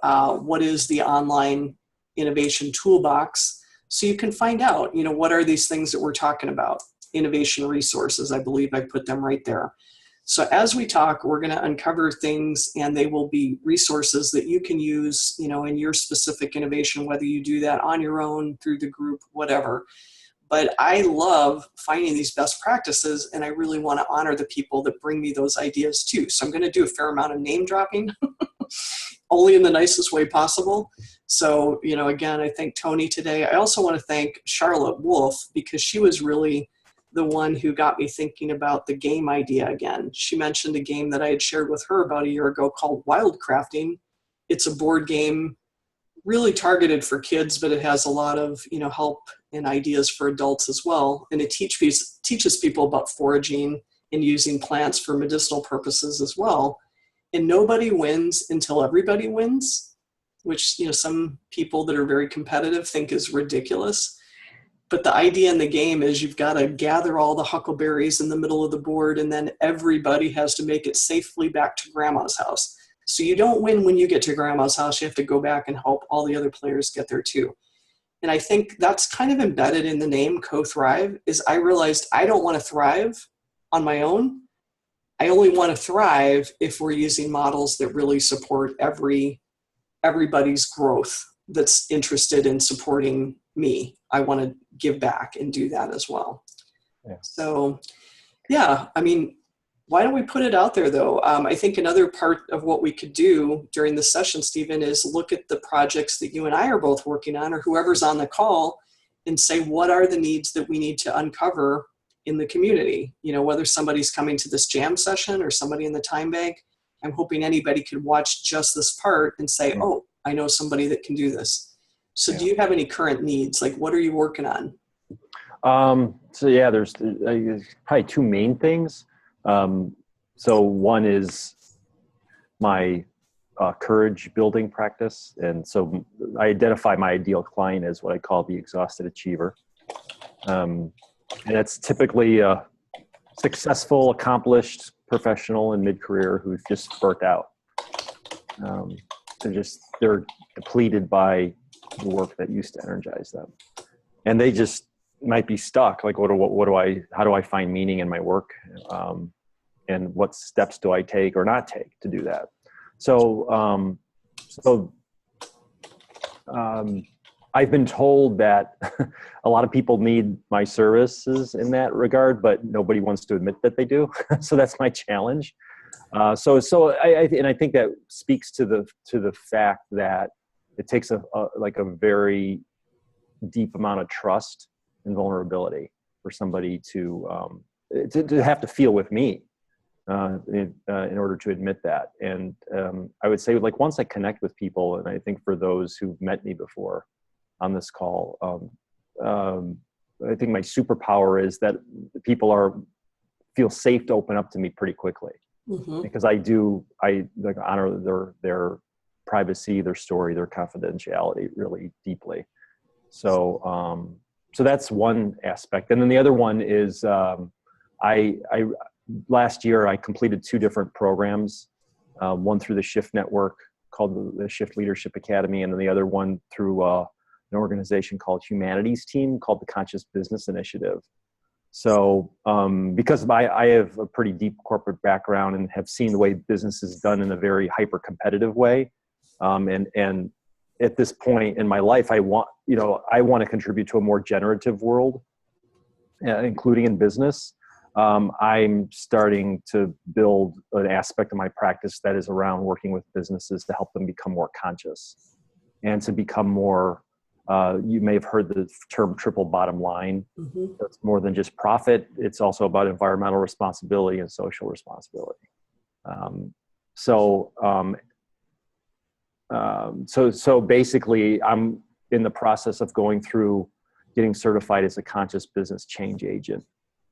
Speaker 1: what is the online innovation toolbox. So you can find out, what are these things that we're talking about? Innovation resources, I believe I put them right there. So as we talk, we're going to uncover things, and they will be resources that you can use, in your specific innovation, whether you do that on your own, through the group, whatever. But I love finding these best practices, and I really want to honor the people that bring me those ideas too. So I'm going to do a fair amount of name dropping, only in the nicest way possible. So, again, I thank Tony today. I also want to thank Charlotte Wolfe, because she was really the one who got me thinking about the game idea again. She mentioned a game that I had shared with her about a year ago called Wildcrafting. It's a board game really targeted for kids, but it has a lot of, help and ideas for adults as well. And it teaches people about foraging and using plants for medicinal purposes as well. And nobody wins until everybody wins, which, some people that are very competitive think is ridiculous. But the idea in the game is you've got to gather all the huckleberries in the middle of the board, and then everybody has to make it safely back to grandma's house. So you don't win when you get to grandma's house. You have to go back and help all the other players get there too. And I think that's kind of embedded in the name CoThrive, is I realized I don't want to thrive on my own. I only want to thrive if we're using models that really support everybody's growth that's interested in supporting me. I want to give back and do that as well. Yeah. So, why don't we put it out there though? I think another part of what we could do during the session, Stephen, is look at the projects that you and I are both working on, or whoever's on the call, and say, what are the needs that we need to uncover in the community? Whether somebody's coming to this jam session or somebody in the time bank, I'm hoping anybody could watch just this part and say, oh, I know somebody that can do this. So do you have any current needs? Like, what are you working on?
Speaker 2: There's probably two main things. So one is my courage building practice. And so I identify my ideal client as what I call the exhausted achiever. And that's typically a successful, accomplished professional in mid-career who's just burnt out. They're depleted by the work that used to energize them. And they just might be stuck. Like, how do I find meaning in my work? And what steps do I take or not take to do I've been told that a lot of people need my services in that regard, but nobody wants to admit that they do. So that's my challenge. I think that speaks to the fact that it takes a very deep amount of trust and vulnerability for somebody to have to feel with me in order to admit that. And I would say, like, once I connect with people, and I think for those who've met me before on this call, I think my superpower is that people feel safe to open up to me pretty quickly. Mm-hmm. Because I honor their privacy, their story, their confidentiality really deeply. So that's one aspect. And then the other one is, last year I completed 2 different programs, one through the Shift Network called the Shift Leadership Academy, and then the other one through an organization called Humanities Team called the Conscious Business Initiative. So because I have a pretty deep corporate background and have seen the way business is done in a very hyper-competitive way, and at this point in my life, I want to contribute to a more generative world, including in business. I'm starting to build an aspect of my practice that is around working with businesses to help them become more conscious and to become more, you may have heard the term triple bottom line. Mm-hmm. It's more than just profit. It's also about environmental responsibility and social responsibility. So basically, I'm in the process of going through getting certified as a conscious business change agent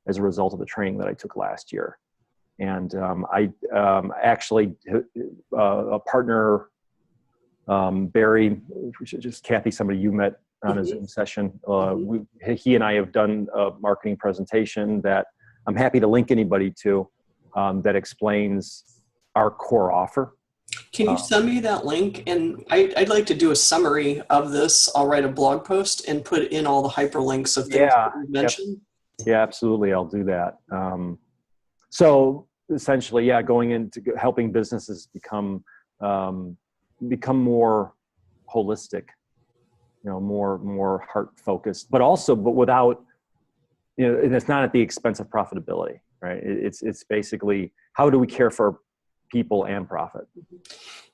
Speaker 2: as a result of the training that I took last year. And I actually, a partner, Barry, just Kathy, somebody you met on a Zoom session, he and I have done a marketing presentation that I'm happy to link anybody to that explains our core offer.
Speaker 1: Can you send me that link? And I'd like to do a summary of this. I'll write a blog post and put in all the hyperlinks of things that you mentioned.
Speaker 2: Yeah, absolutely. I'll do that. So essentially, going into helping businesses become more holistic, more heart focused, but without, and it's not at the expense of profitability, right? It's basically, how do we care for people and profit?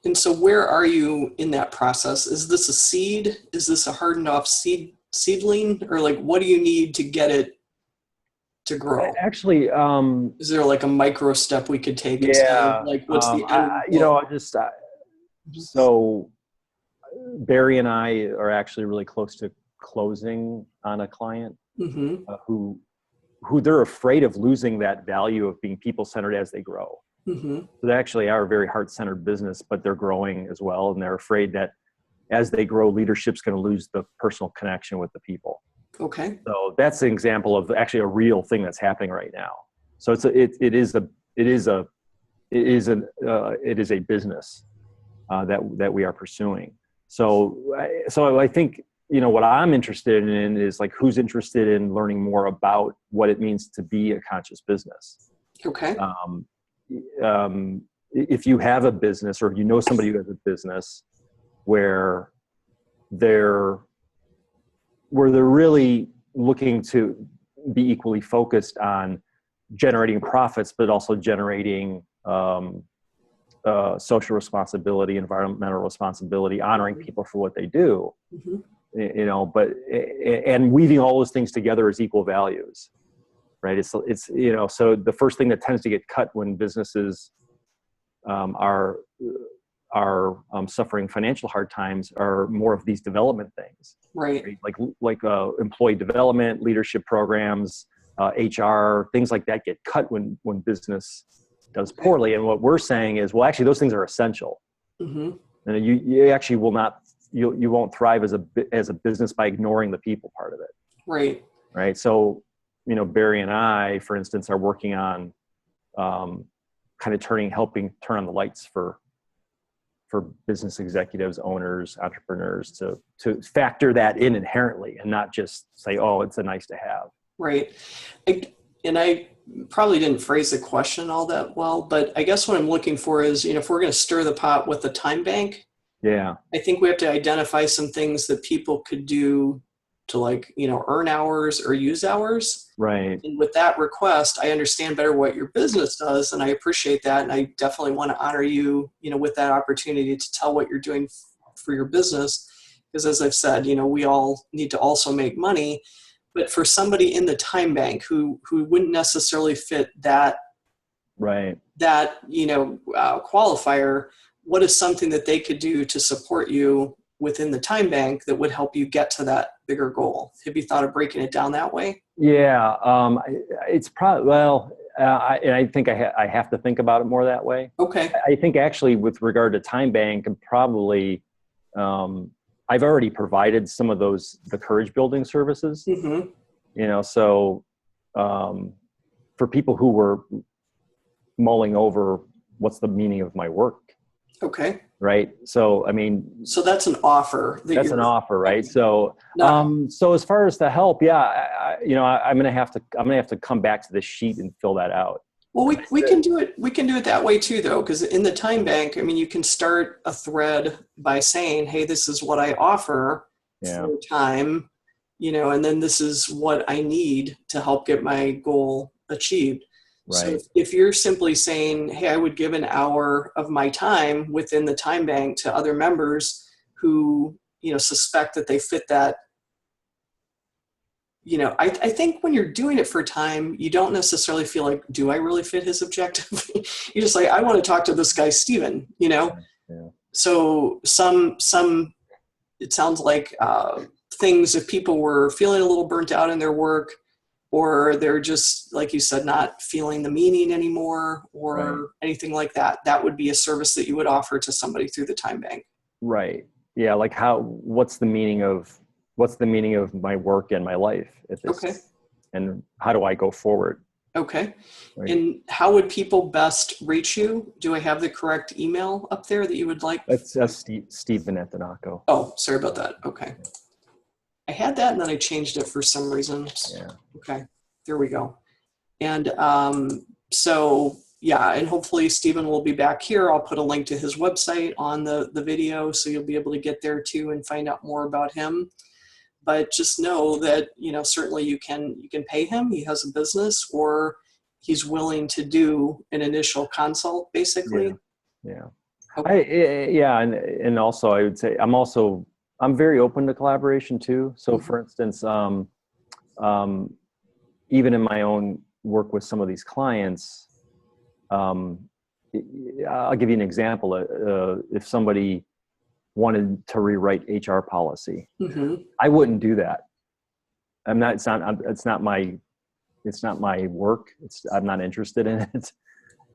Speaker 1: And so where are you in that process? Is this a seed? Is this a hardened off seedling? Or like, what do you need to get it to grow?
Speaker 2: Actually,
Speaker 1: is there like a micro step we could take instead of like, what's the end?
Speaker 2: So Barry and I are actually really close to closing on a client who they're afraid of losing that value of being people-centered as they grow. Mm-hmm. So they actually are a very heart-centered business, but they're growing as well. And they're afraid that as they grow, leadership's going to lose the personal connection with the people. Okay. So that's an example of actually a real thing that's happening right now. So it is a business that we are pursuing. So I think, what I'm interested in is like, who's interested in learning more about what it means to be a conscious business. Okay. If you have a business, or somebody who has a business where they're really looking to be equally focused on generating profits, but also generating social responsibility, environmental responsibility, honoring people for what they do, and weaving all those things together as equal values. Right. It's so the first thing that tends to get cut when businesses are suffering financial hard times are more of these development things. Right. Like employee development, leadership programs, HR, things like that get cut when business does poorly. And what we're saying is, well, actually, those things are essential. Mm-hmm. And you actually will not, you won't thrive as a business by ignoring the people part of it. Right. Right. So, Barry and I, for instance, are working on kind of helping turn on the lights for business executives, owners, entrepreneurs to factor that in inherently and not just say, oh, it's a nice to have. Right. And I probably didn't phrase the question all that well, but I guess what I'm looking for is, if we're going to stir the pot with the Timebank, Yeah.
Speaker 1: I think we have to identify some things that people could do to, like, earn hours or use hours.
Speaker 2: Right.
Speaker 1: And with that request, I understand better what your business does, and I appreciate that. And I definitely want to honor you, with that opportunity to tell what you're doing for your business. Because as I've said, we all need to also make money. But for somebody in the time bank who wouldn't necessarily fit that,
Speaker 2: right,
Speaker 1: qualifier, what is something that they could do to support you within the time bank that would help you get to that bigger goal? Have you thought of breaking it down that way?
Speaker 2: Yeah. It's probably, I think I have to think about it more that way.
Speaker 1: Okay.
Speaker 2: I think actually with regard to Timebank, and probably, I've already provided some of the courage building services,
Speaker 1: Mm-hmm.
Speaker 2: So for people who were mulling over what's the meaning of my work.
Speaker 1: Okay.
Speaker 2: Right. So,
Speaker 1: so that's an offer.
Speaker 2: That's an offer, right? So,
Speaker 1: No.
Speaker 2: so as far as the help, yeah, I'm going to have to come back to the sheet and fill that out.
Speaker 1: Well, we can do it. We can do it that way too, though, because in the time bank, you can start a thread by saying, "Hey, this is what I offer for time, and then this is what I need to help get my goal achieved."
Speaker 2: Right.
Speaker 1: So if you're simply saying, "Hey, I would give an hour of my time within the time bank to other members who, suspect that they fit that." I think when you're doing it for time, you don't necessarily feel like, do I really fit his objective? You're just like, I want to talk to this guy, Stephen,
Speaker 2: Yeah.
Speaker 1: So some, it sounds like things, if people were feeling a little burnt out in their work, or they're just, like you said, not feeling the meaning anymore, or anything like that, that would be a service that you would offer to somebody through the time bank.
Speaker 2: Right. Yeah. Like what's the meaning of my work and my life at this?
Speaker 1: Okay.
Speaker 2: And how do I go forward?
Speaker 1: Okay.
Speaker 2: Right.
Speaker 1: And how would people best reach you? Do I have the correct email up there that you would like?
Speaker 2: That's Stephen at Dynako.
Speaker 1: Oh, sorry about that. Okay. I had that and then I changed it for some reason.
Speaker 2: Yeah.
Speaker 1: Okay. There we go. And so, yeah, and hopefully Stephen will be back here. I'll put a link to his website on the video, so you'll be able to get there too and find out more about him. But just know that, certainly you can pay him. He has a business, or he's willing to do an initial consult, basically.
Speaker 2: Yeah.
Speaker 1: Okay.
Speaker 2: And also I would say I'm very open to collaboration too. So for instance, even in my own work with some of these clients, I'll give you an example. If somebody wanted to rewrite HR policy, I wouldn't do that. It's not my work. I'm not interested in it.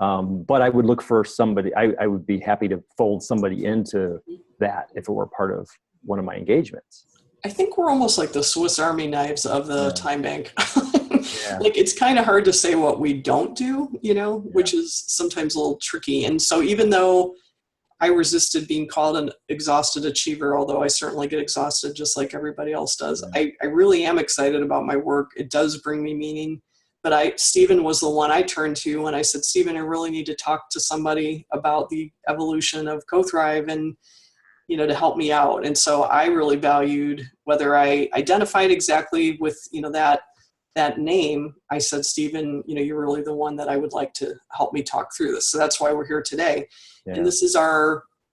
Speaker 2: But I would look for somebody, I would be happy to fold somebody into that if it were part of one of my engagements.
Speaker 1: I think we're almost like the Swiss Army knives of the time bank.
Speaker 2: Yeah.
Speaker 1: Like, it's kind of hard to say what we don't do, which is sometimes a little tricky. And so even though I resisted being called an exhausted achiever, although I certainly get exhausted just like everybody else does, I really am excited about my work. It does bring me meaning. But Stephen was the one I turned to when I said, Stephen, I really need to talk to somebody about the evolution of CoThrive and, to help me out. And so I really valued whether I identified exactly with, that name. I said, Stephen, you're really the one that I would like to help me talk through this. So that's why we're here today. Yeah. And this is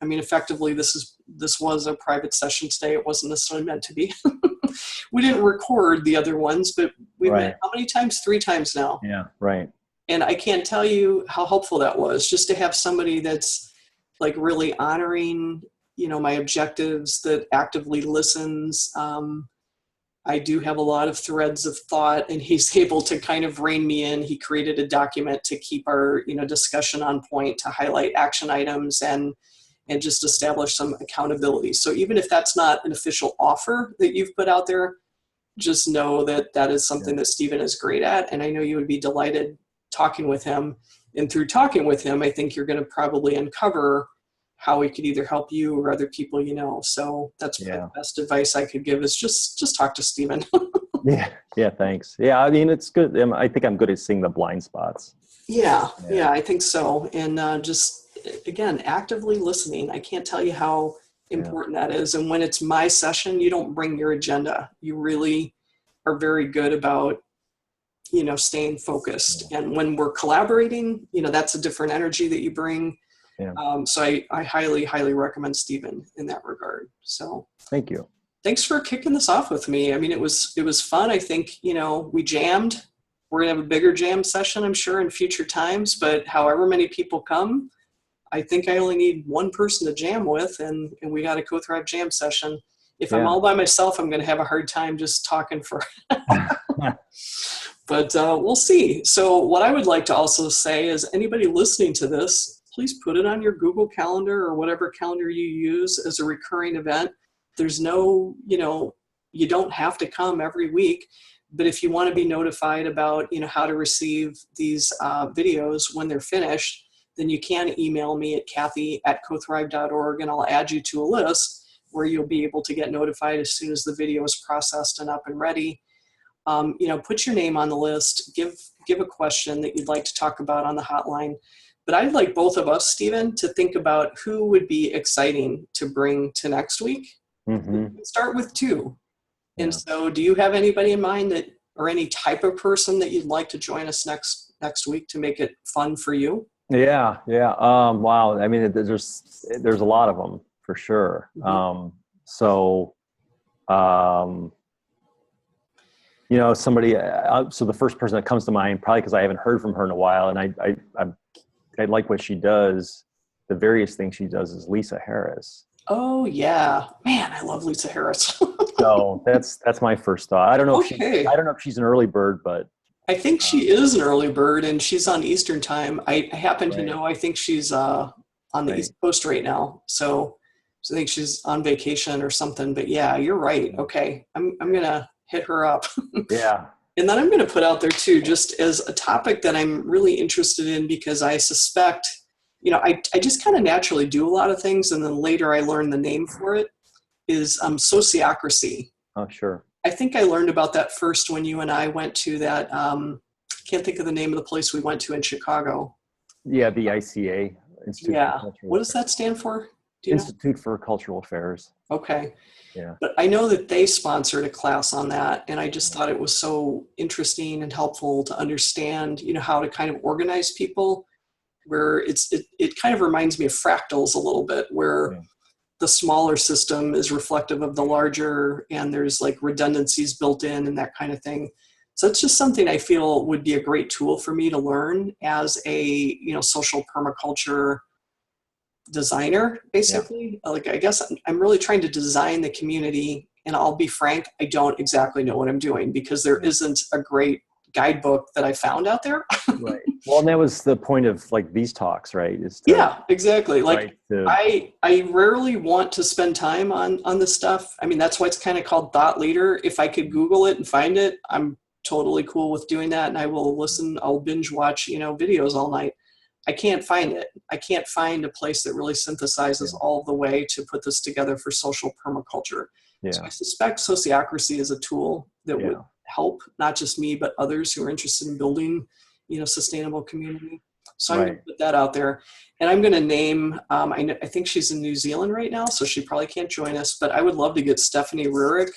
Speaker 1: effectively, this was a private session today. It wasn't necessarily meant to be. We didn't record the other ones, but we met how many times? 3 times now.
Speaker 2: Yeah. Right.
Speaker 1: And I can't tell you how helpful that was, just to have somebody that's like really honoring, my objectives, that actively listens. I do have a lot of threads of thought, and he's able to kind of rein me in. He created a document to keep our, discussion on point, to highlight action items and just establish some accountability. So even if that's not an official offer that you've put out there, just know that that is something that Stephen is great at. And I know you would be delighted talking with him. And through talking with him, I think you're going to probably uncover how he could either help you or other people So that's the best advice I could give, is just talk to Stephen.
Speaker 2: Yeah, thanks. Yeah, it's good. I think I'm good at seeing the blind spots.
Speaker 1: Yeah, I think so. And just, again, actively listening. I can't tell you how important that is. And when it's my session, you don't bring your agenda. You really are very good about, staying focused. And when we're collaborating, that's a different energy that you bring.
Speaker 2: Yeah.
Speaker 1: So I highly, highly recommend Stephen in that regard. So
Speaker 2: thank you.
Speaker 1: Thanks for kicking this off with me. I mean, it was fun. I think, we jammed. We're going to have a bigger jam session, I'm sure, in future times, but however many people come, I think I only need one person to jam with, and we got a CoThrive jam session. If I'm all by myself, I'm going to have a hard time just talking for, but we'll see. So what I would like to also say is anybody listening to this, please put it on your Google Calendar or whatever calendar you use as a recurring event. There's no, you don't have to come every week, but if you want to be notified about, how to receive these videos when they're finished, then you can email me at kathy@cothrive.org, and I'll add you to a list where you'll be able to get notified as soon as the video is processed and up and ready. Put your name on the list, give a question that you'd like to talk about on the hotline. But I'd like both of us, Stephen, to think about who would be exciting to bring to next week. Mm-hmm. Start with two. Yeah. And so do you have anybody in mind or any type of person that you'd like to join us next week to make it fun for you?
Speaker 2: Yeah. Wow. I mean, there's a lot of them for sure. Mm-hmm. Somebody, so the first person that comes to mind, probably because I haven't heard from her in a while, and I like what she does. The various things she does is Lisa Harris.
Speaker 1: Oh yeah, man, I love Lisa Harris.
Speaker 2: So that's my first thought. I don't know if she's an early bird, but
Speaker 1: I think she is an early bird, and she's on Eastern time. I happen to know. I think she's on the East Coast right now. So I think she's on vacation or something. But yeah, you're right. Okay, I'm gonna hit her up.
Speaker 2: Yeah.
Speaker 1: And then I'm going to put out there too, just as a topic that I'm really interested in, because I suspect, I just kind of naturally do a lot of things, and then later I learned the name for it is sociocracy.
Speaker 2: Oh, sure.
Speaker 1: I think I learned about that first when you and I went to that. I can't think of the name of the place we went to in Chicago.
Speaker 2: Yeah, the ICA. Institute for Cultural
Speaker 1: What does that stand for?
Speaker 2: Institute for Cultural Affairs.
Speaker 1: Okay.
Speaker 2: Yeah.
Speaker 1: But I know that they sponsored a class on that, and I just thought it was so interesting and helpful to understand, how to kind of organize people, where it kind of reminds me of fractals a little bit, where the smaller system is reflective of the larger, and there's like redundancies built in and that kind of thing. So it's just something I feel would be a great tool for me to learn as a, social permaculture designer, basically. Yeah. Like, I guess I'm really trying to design the community, and I'll be frank, I don't exactly know what I'm doing, because there isn't a great guidebook that I found out there.
Speaker 2: Right. Well, and that was the point of like these talks, right?
Speaker 1: Yeah, exactly. Like I rarely want to spend time on this stuff. I mean, that's why it's kind of called thought leader. If I could Google it and find it, I'm totally cool with doing that. And I will listen, I'll binge watch, videos all night. I can't find it. I can't find a place that really synthesizes all the way to put this together for social permaculture. Yeah. So I suspect sociocracy is a tool that would help not just me, but others who are interested in building, sustainable community. So I'm going to put that out there. And I'm going to name, I think she's in New Zealand right now, so she probably can't join us, but I would love to get Stephanie Rurik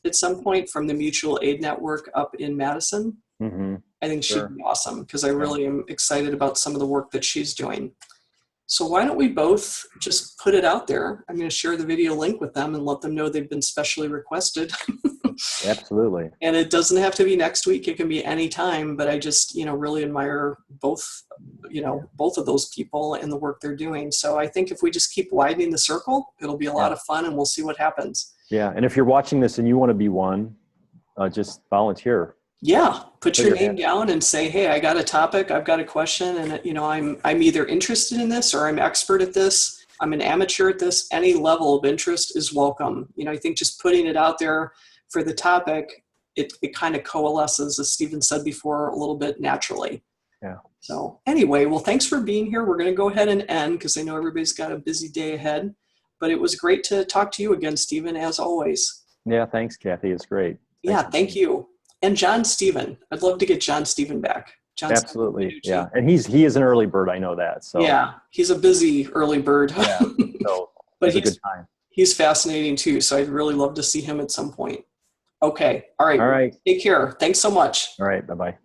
Speaker 1: at some point from the Mutual Aid Network up in Madison. Mm-hmm. I think she'd be awesome, because I really am excited about some of the work that she's doing. So why don't we both just put it out there? I'm going to share the video link with them and let them know they've been specially requested.
Speaker 2: Absolutely.
Speaker 1: And it doesn't have to be next week. It can be any time, but I just, really admire both of those people and the work they're doing. So I think if we just keep widening the circle, it'll be a lot of fun, and we'll see what happens.
Speaker 2: Yeah. And if you're watching this and you want to be one, just volunteer.
Speaker 1: Yeah. Put your name down and say, hey, I got a topic. I've got a question. And, I'm either interested in this, or I'm expert at this. I'm an amateur at this. Any level of interest is welcome. I think just putting it out there for the topic, it kind of coalesces, as Stephen said before, a little bit naturally.
Speaker 2: Yeah.
Speaker 1: So anyway, well, thanks for being here. We're going to go ahead and end, because I know everybody's got a busy day ahead. But it was great to talk to you again, Stephen, as always.
Speaker 2: Yeah, thanks, Kathy. It's great.
Speaker 1: Thank you. And John Stephen. I'd love to get John Stephen back.
Speaker 2: Absolutely. Yeah. And he is an early bird. I know that. So
Speaker 1: yeah, he's a busy early bird.
Speaker 2: Yeah. So
Speaker 1: but
Speaker 2: it's a good time.
Speaker 1: He's fascinating too. So I'd really love to see him at some point. Okay. All right.
Speaker 2: All right.
Speaker 1: Take care. Thanks so much.
Speaker 2: All right. Bye-bye.